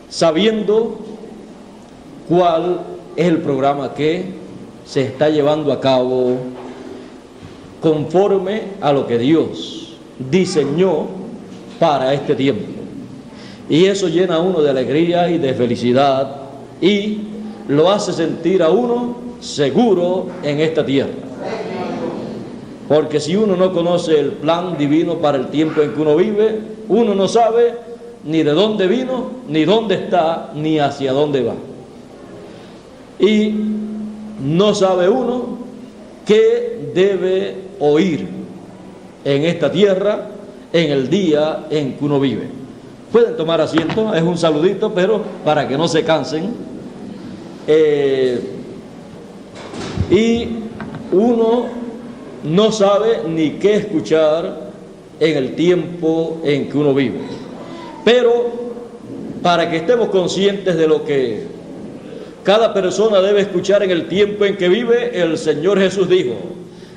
sabiendo cuál es el programa que se está llevando a cabo conforme a lo que Dios diseñó para este tiempo. Y eso llena a uno de alegría y de felicidad y lo hace sentir a uno seguro en esta tierra. Porque si uno no conoce el plan divino para el tiempo en que uno vive, uno no sabe ni de dónde vino, ni dónde está, ni hacia dónde va. Y no sabe uno qué debe oír en esta tierra en el día en que uno vive. Pueden tomar asiento, es un saludito, pero para que no se cansen. Y uno no sabe ni qué escuchar en el tiempo en que uno vive. Pero para que estemos conscientes de lo que cada persona debe escuchar en el tiempo en que vive, el Señor Jesús dijo: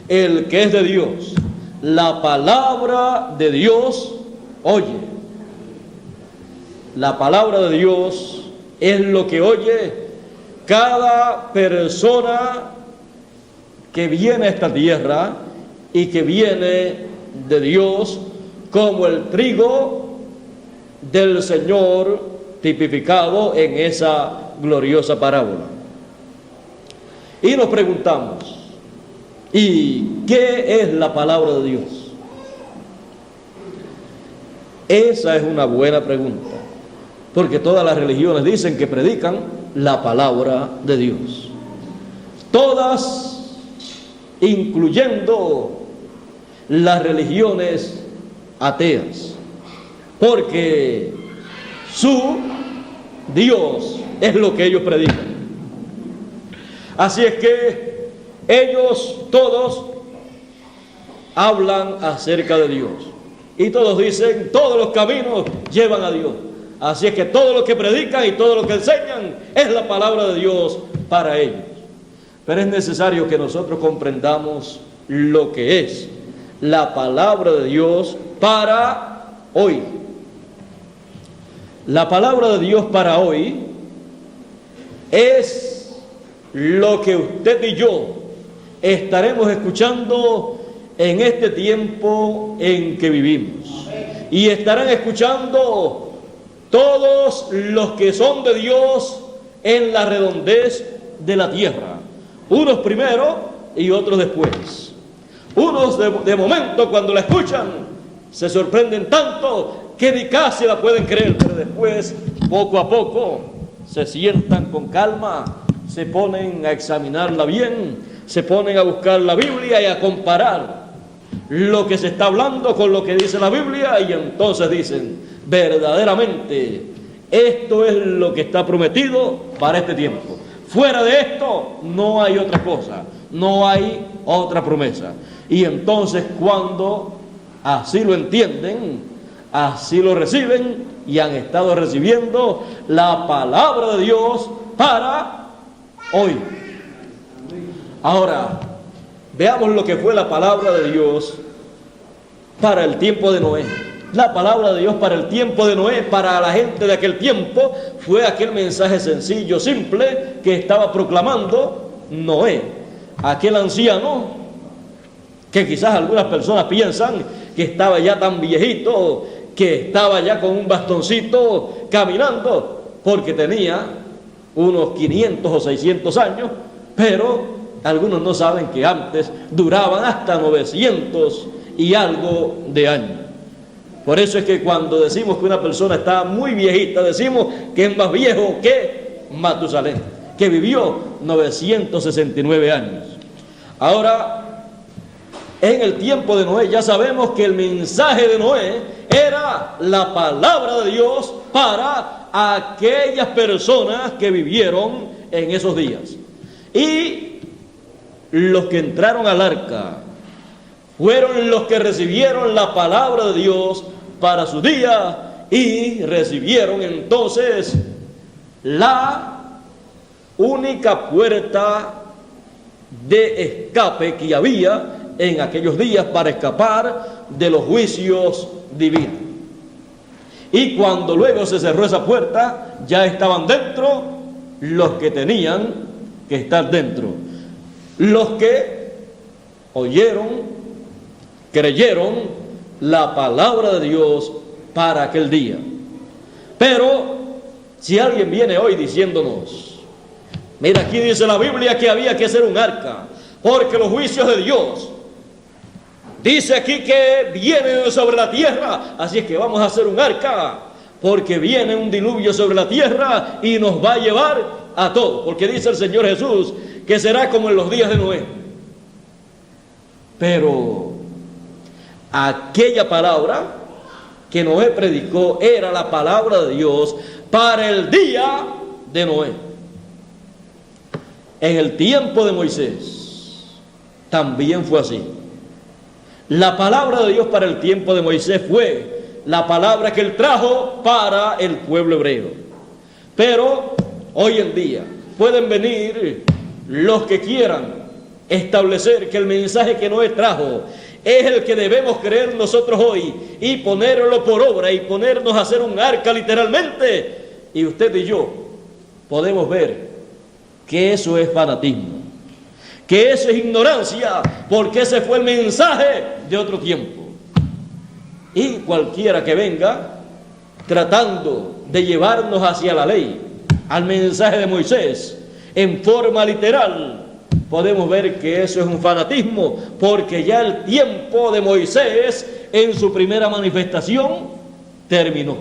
el que es de Dios, la palabra de Dios oye. La palabra de Dios es lo que oye cada persona que viene a esta tierra y que viene de Dios, como el trigo del Señor tipificado en esa gloriosa parábola. Y nos preguntamos, ¿y qué es la palabra de Dios? Esa es una buena pregunta, porque todas las religiones dicen que predican la palabra de Dios. Todas, incluyendo las religiones ateas, porque su Dios es lo que ellos predican. Así es que ellos todos hablan acerca de Dios y todos dicen, todos los caminos llevan a Dios. Así es que todo lo que predican y todo lo que enseñan es la palabra de Dios para ellos. Pero es necesario que nosotros comprendamos lo que es la palabra de Dios para hoy. La palabra de Dios para hoy es lo que usted y yo estaremos escuchando en este tiempo en que vivimos. Y estarán escuchando todos los que son de Dios en la redondez de la tierra. Unos primero y otros después. Unos de momento cuando la escuchan se sorprenden tanto que ni casi la pueden creer, pero después, poco a poco, se sientan con calma, se ponen a examinarla bien, se ponen a buscar la Biblia y a comparar lo que se está hablando con lo que dice la Biblia, y entonces dicen, verdaderamente, esto es lo que está prometido para este tiempo. Fuera de esto, no hay otra cosa, no hay otra promesa. Y entonces, cuando así lo entienden, así lo reciben y han estado recibiendo la palabra de Dios para hoy. Ahora, veamos lo que fue la palabra de Dios para el tiempo de Noé. La palabra de Dios para el tiempo de Noé, para la gente de aquel tiempo, fue aquel mensaje sencillo, simple, que estaba proclamando Noé, aquel anciano que quizás algunas personas piensan que estaba ya tan viejito, que estaba ya con un bastoncito caminando, porque tenía unos 500 o 600 años, pero algunos no saben que antes duraban hasta 900 y algo de años. Por eso es que cuando decimos que una persona está muy viejita, decimos que es más viejo que Matusalén, que vivió 969 años. Ahora, en el tiempo de Noé, ya sabemos que el mensaje de Noé era la palabra de Dios para aquellas personas que vivieron en esos días. Y los que entraron al arca fueron los que recibieron la palabra de Dios para su día y recibieron entonces la única puerta de escape que había en aquellos días para escapar de los juicios divinos. Y cuando luego se cerró esa puerta, ya estaban dentro los que tenían que estar dentro. Los que oyeron, creyeron la palabra de Dios para aquel día. Pero si alguien viene hoy diciéndonos, mira, aquí dice la Biblia que había que hacer un arca, porque los juicios de Dios, dice aquí que vienen sobre la tierra, así es que vamos a hacer un arca, porque viene un diluvio sobre la tierra y nos va a llevar a todos, porque dice el Señor Jesús que será como en los días de Noé. Pero aquella palabra que Noé predicó era la palabra de Dios para el día de Noé. En el tiempo de Moisés también fue así. La palabra de Dios para el tiempo de Moisés fue la palabra que él trajo para el pueblo hebreo. Pero hoy en día pueden venir los que quieran establecer que el mensaje que Noé trajo es el que debemos creer nosotros hoy y ponerlo por obra y ponernos a hacer un arca literalmente. Y usted y yo podemos ver que eso es fanatismo, que eso es ignorancia, porque ese fue el mensaje de otro tiempo. Y cualquiera que venga tratando de llevarnos hacia la ley, al mensaje de Moisés, en forma literal, podemos ver que eso es un fanatismo, porque ya el tiempo de Moisés en su primera manifestación terminó.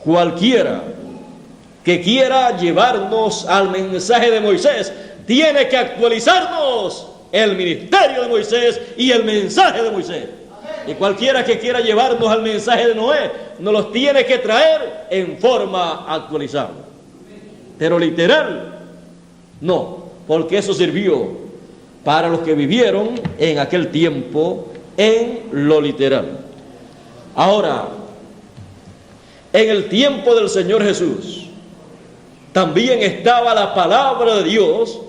Cualquiera que quiera llevarnos al mensaje de Moisés tiene que actualizarnos el ministerio de Moisés y el mensaje de Moisés. Y cualquiera que quiera llevarnos al mensaje de Noé nos los tiene que traer en forma actualizada. Pero literal, no, porque eso sirvió para los que vivieron en aquel tiempo en lo literal. Ahora, en el tiempo del Señor Jesús, también estaba la palabra de Dios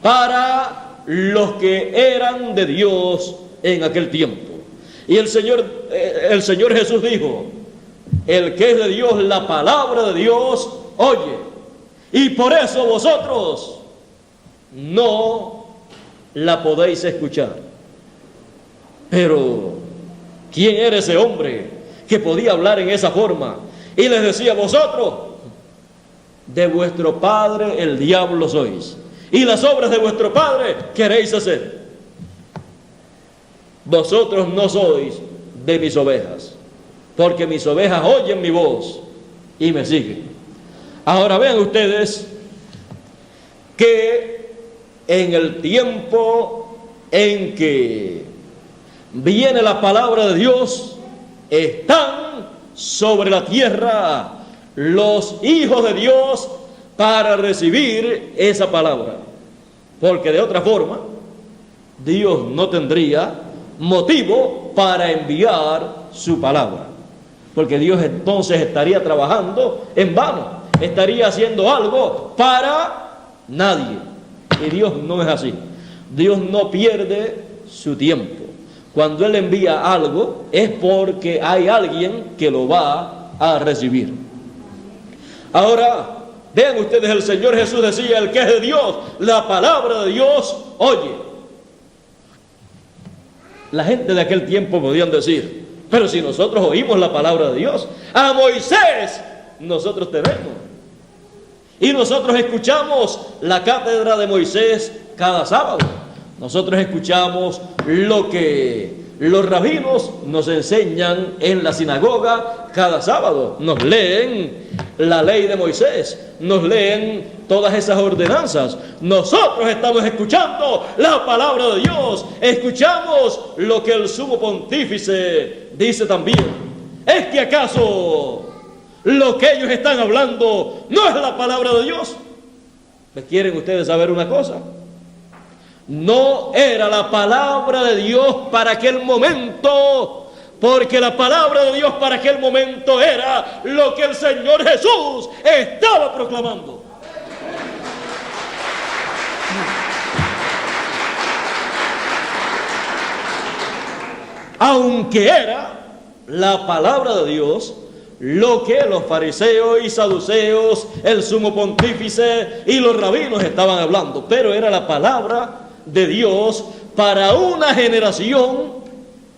para los que eran de Dios en aquel tiempo. Y el Señor Jesús dijo, el que es de Dios, la palabra de Dios oye. Y por eso vosotros no la podéis escuchar. Pero, ¿quién era ese hombre que podía hablar en esa forma? Y les decía, vosotros, de vuestro padre el diablo sois, y las obras de vuestro padre queréis hacer. Vosotros no sois de mis ovejas, porque mis ovejas oyen mi voz y me siguen. Ahora vean ustedes que en el tiempo en que viene la palabra de Dios, están sobre la tierra los hijos de Dios para recibir esa palabra, porque de otra forma Dios no tendría motivo para enviar su palabra, porque Dios entonces estaría trabajando en vano, estaría haciendo algo para nadie. Y Dios no es así. Dios no pierde su tiempo. Cuando Él envía algo es porque hay alguien que lo va a recibir. Ahora, vean ustedes, el Señor Jesús decía, el que es de Dios, la palabra de Dios oye. La gente de aquel tiempo podían decir, pero si nosotros oímos la palabra de Dios, a Moisés nosotros tenemos. Y nosotros escuchamos la cátedra de Moisés cada sábado. Nosotros escuchamos lo que los rabinos nos enseñan en la sinagoga cada sábado. Nos leen la ley de Moisés, nos leen todas esas ordenanzas. Nosotros estamos escuchando la palabra de Dios, escuchamos lo que el sumo pontífice dice también. ¿Es que acaso lo que ellos están hablando no es la palabra de Dios? ¿Quieren ustedes saber una cosa? No era la palabra de Dios para aquel momento, porque la palabra de Dios para aquel momento era lo que el Señor Jesús estaba proclamando. Aunque era la palabra de Dios, lo que los fariseos y saduceos, el sumo pontífice y los rabinos estaban hablando, pero era la palabra de Dios para una generación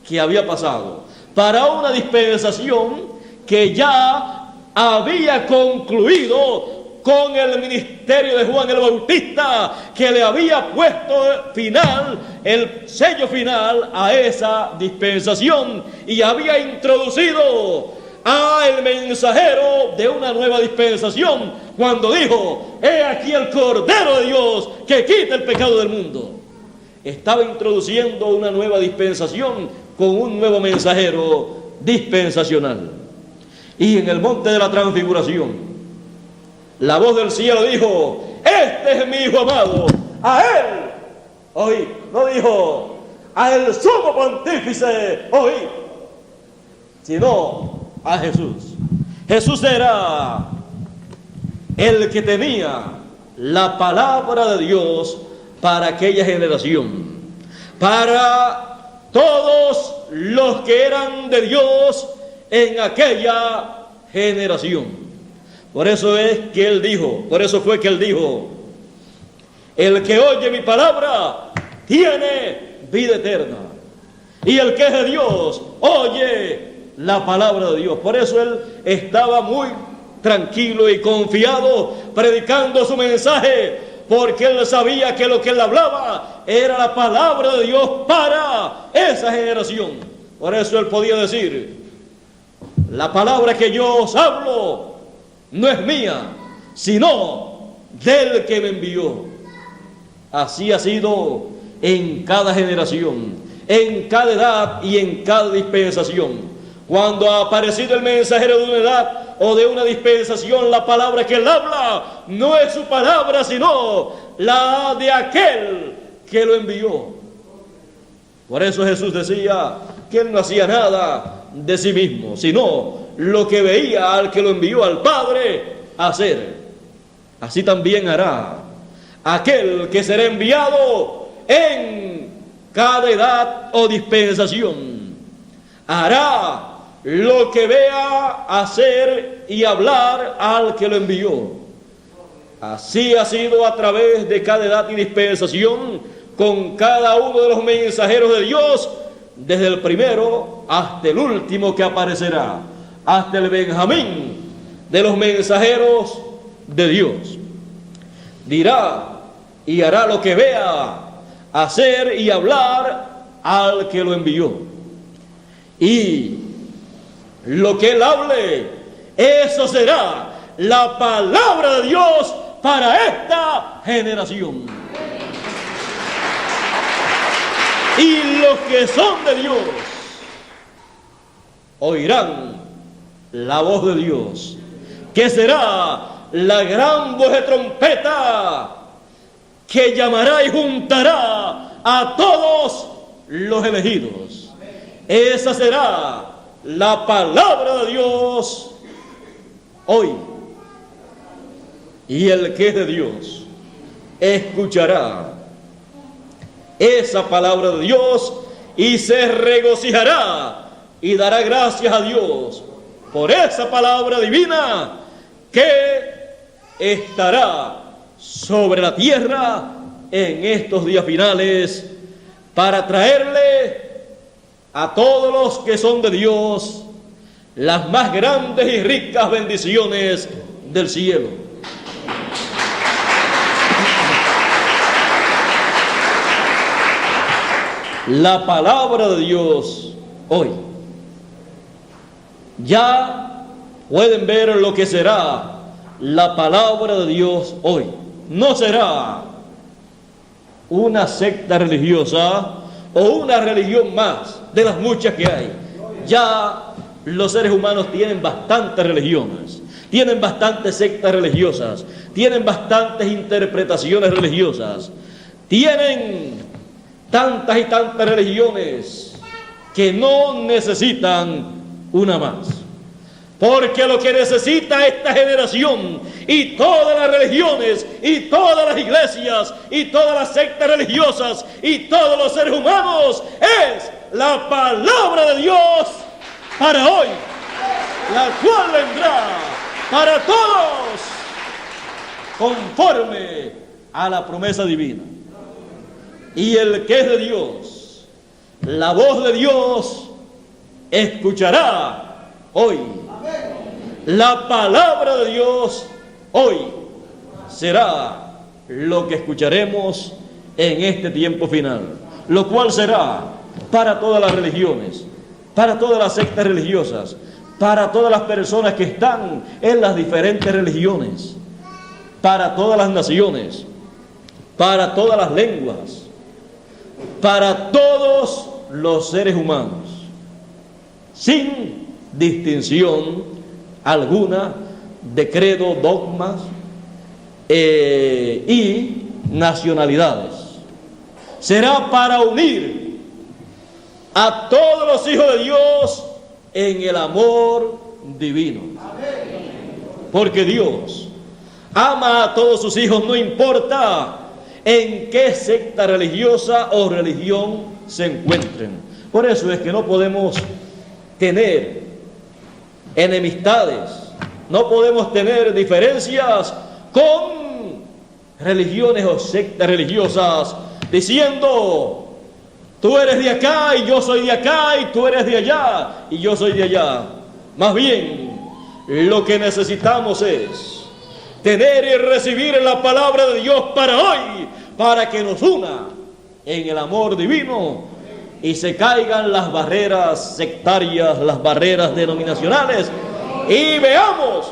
que había pasado, para una dispensación que ya había concluido con el ministerio de Juan el Bautista, que le había puesto final, el sello final a esa dispensación, y había introducido al mensajero de una nueva dispensación, cuando dijo: he aquí el Cordero de Dios que quita el pecado del mundo. Estaba introduciendo una nueva dispensación con un nuevo mensajero dispensacional. Y en el monte de la transfiguración, la voz del cielo dijo: este es mi hijo amado, a él oí. No dijo al sumo pontífice oí, sino a Jesús. Jesús era el que tenía la palabra de Dios para aquella generación, para todos los que eran de Dios en aquella generación. Por eso es que él dijo, por eso fue que él dijo: el que oye mi palabra tiene vida eterna, y el que es de Dios oye la palabra de Dios. Por eso él estaba muy tranquilo y confiado predicando su mensaje, porque él sabía que lo que él hablaba era la palabra de Dios para esa generación. Por eso él podía decir: la palabra que yo os hablo no es mía, sino del que me envió. Así ha sido en cada generación, en cada edad y en cada dispensación. Cuando ha aparecido el mensajero de una edad o de una dispensación, la palabra que él habla no es su palabra, sino la de aquel que lo envió. Por eso Jesús decía que él no hacía nada de sí mismo, sino lo que veía al que lo envió, al Padre, hacer. Así también hará aquel que será enviado en cada edad o dispensación. Hará lo que vea hacer y hablar al que lo envió. Así ha sido a través de cada edad y dispensación con cada uno de los mensajeros de Dios, desde el primero hasta el último que aparecerá, hasta el Benjamín de los mensajeros de Dios. Dirá y hará lo que vea hacer y hablar al que lo envió. Y lo que él hable, eso será la palabra de Dios para esta generación. Y los que son de Dios oirán la voz de Dios, que será la gran voz de trompeta que llamará y juntará a todos los elegidos. Esa será la palabra de Dios hoy. Y el que es de Dios escuchará esa palabra de Dios y se regocijará y dará gracias a Dios por esa palabra divina que estará sobre la tierra en estos días finales, para traerle a todos los que son de Dios las más grandes y ricas bendiciones del cielo. La palabra de Dios hoy. Ya pueden ver lo que será la palabra de Dios hoy. No será una secta religiosa o una religión más de las muchas que hay. Ya los seres humanos tienen bastantes religiones, tienen bastantes sectas religiosas, tienen bastantes interpretaciones religiosas, tienen tantas y tantas religiones que no necesitan una más. Porque lo que necesita esta generación y todas las religiones y todas las iglesias y todas las sectas religiosas y todos los seres humanos es la palabra de Dios para hoy, la cual vendrá para todos conforme a la promesa divina. Y el que es de Dios, la voz de Dios, escuchará hoy. La palabra de Dios hoy será lo que escucharemos en este tiempo final, lo cual será para todas las religiones, para todas las sectas religiosas, para todas las personas que están en las diferentes religiones, para todas las naciones, para todas las lenguas, para todos los seres humanos, sin distinción alguna de credo, dogmas y nacionalidades. Será para unir a todos los hijos de Dios en el amor divino. Porque Dios ama a todos sus hijos, no importa en qué secta religiosa o religión se encuentren. Por eso es que no podemos tener enemistades, no podemos tener diferencias con religiones o sectas religiosas, diciendo: tú eres de acá y yo soy de acá, y tú eres de allá y yo soy de allá. Más bien, lo que necesitamos es tener y recibir la palabra de Dios para hoy, para que nos una en el amor divino y se caigan las barreras sectarias, las barreras denominacionales, y veamos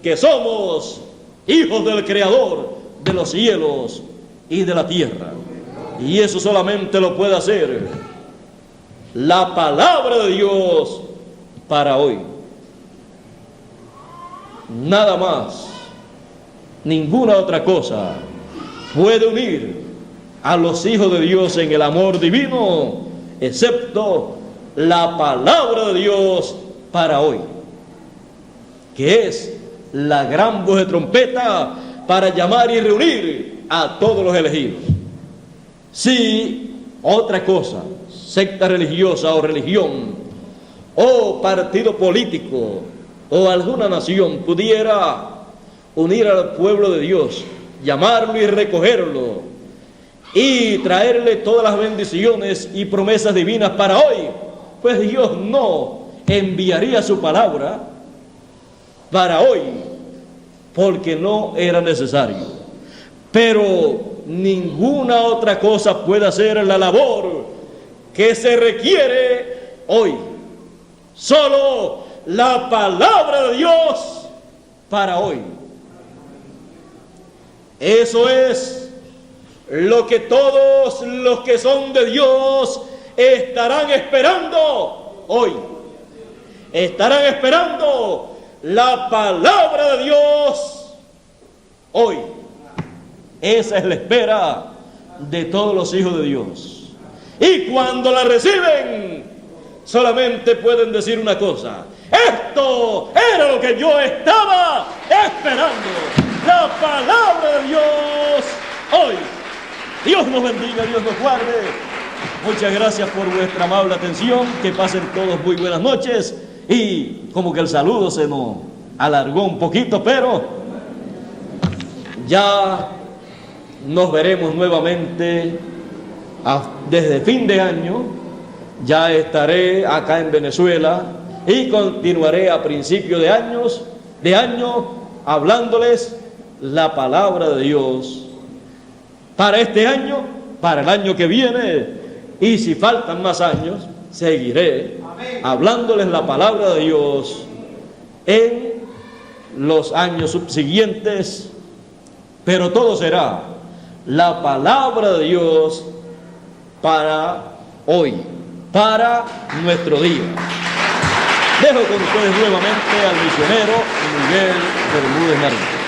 que somos hijos del Creador de los cielos y de la tierra. Y eso solamente lo puede hacer la palabra de Dios para hoy. Nada más, ninguna otra cosa puede unir a los hijos de Dios en el amor divino, excepto la palabra de Dios para hoy, que es la gran voz de trompeta para llamar y reunir a todos los elegidos. Si otra cosa, secta religiosa o religión o partido político o alguna nación pudiera unir al pueblo de Dios, llamarlo y recogerlo y traerle todas las bendiciones y promesas divinas para hoy, pues Dios no enviaría su palabra para hoy, porque no era necesario. Pero ninguna otra cosa puede hacer la labor que se requiere hoy. Solo la palabra de Dios para hoy. Eso es lo que todos los que son de Dios estarán esperando hoy. Estarán esperando la palabra de Dios hoy. Esa es la espera de todos los hijos de Dios. Y cuando la reciben, solamente pueden decir una cosa: esto era lo que yo estaba esperando. La palabra de Dios hoy. Dios nos bendiga, Dios nos guarde. Muchas gracias por vuestra amable atención. Que pasen todos muy buenas noches. Y como que el saludo se nos alargó un poquito, pero ya nos veremos nuevamente desde fin de año. Ya estaré acá en Venezuela y continuaré a principio de año hablándoles la palabra de Dios para este año, para el año que viene, y si faltan más años, seguiré hablándoles la palabra de Dios en los años subsiguientes, pero todo será la palabra de Dios para hoy, para nuestro día. Dejo con ustedes nuevamente al misionero Miguel Bermúdez Marín.